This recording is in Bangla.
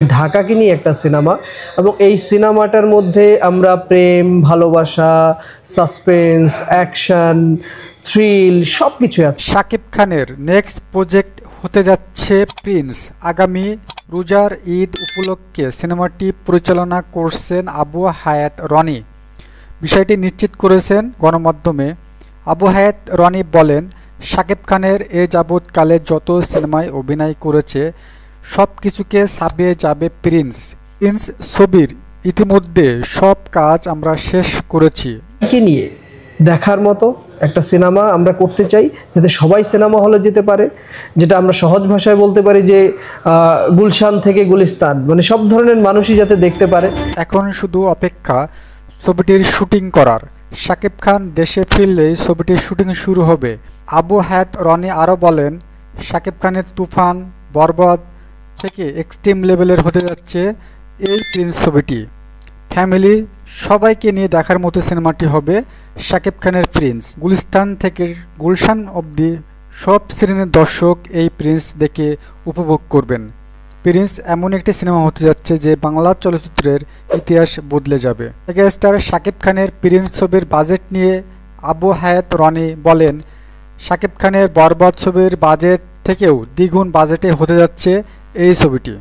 ঢাকাকে নিয়ে একটা সিনেমা এবং এই সিনেমাটার মধ্যে আমরা প্রেম, ভালোবাসা, সাসপেন্স, অ্যাকশন, থ্রিল সবকিছু আছে। শাকিব খানের নেক্সট প্রজেক্ট হতে যাচ্ছে প্রিন্স। আগামী রোজার ঈদ উপলক্ষে সিনেমাটি পরিচালনা করছেন আবু হায়াত রনি। বিষয়টি নিশ্চিত করেছেন গণমাধ্যমে। আবু হায়াত রনি বলেন, শাকিব খানের এ যাবৎকালে যত সিনেমায় অভিনয় করেছে সব কিছুকে ছাপিয়ে যাবে প্রিন্স। প্রিন্স ছবির ইতিমধ্যে সব কাজ আমরা শেষ করেছি। একে নিয়ে দেখার মতো একটা সিনেমা আমরা করতে চাই, যাতে সবাই সিনেমা হলে যেতে পারে, যেটা আমরা সহজ ভাষায় বলতে পারি যে গুলশান থেকে গুলিস্তান, মানে সব ধরনের মানুষই যাতে দেখতে পারে। এখন শুধু অপেক্ষা ছবিটির শুটিং করার। শাকিব খান দেশে ফিরলেই ছবিটির শুটিং শুরু হবে। আবু হায়াত রনি আরও বলেন, শাকিব খানের তুফান, বরবাদ থেকে এক্সট্রিম লেভেলের হতে যাচ্ছে এই প্রিন্স ছবিটি। ফ্যামিলি সবাইকে নিয়ে দেখার মতো সিনেমাটি হবে শাকিব খানের প্রিন্স। গুলিস্তান থেকে গুলশান অবধি সব শ্রেণীর দর্শক এই প্রিন্স দেখে উপভোগ করবেন। প্রিন্স এমন একটি সিনেমা হতে যাচ্ছে যে বাংলা চলচ্চিত্রের ইতিহাস বদলে যাবে। মেগাস্টার শাকিব খানের প্রিন্স ছবির বাজেট নিয়ে আবু হায়াত রনি বলেন, শাকিব খানের বরবাদ ছবির বাজেট থেকেও দ্বিগুণ বাজেটে হতে যাচ্ছে এই ছবিটি।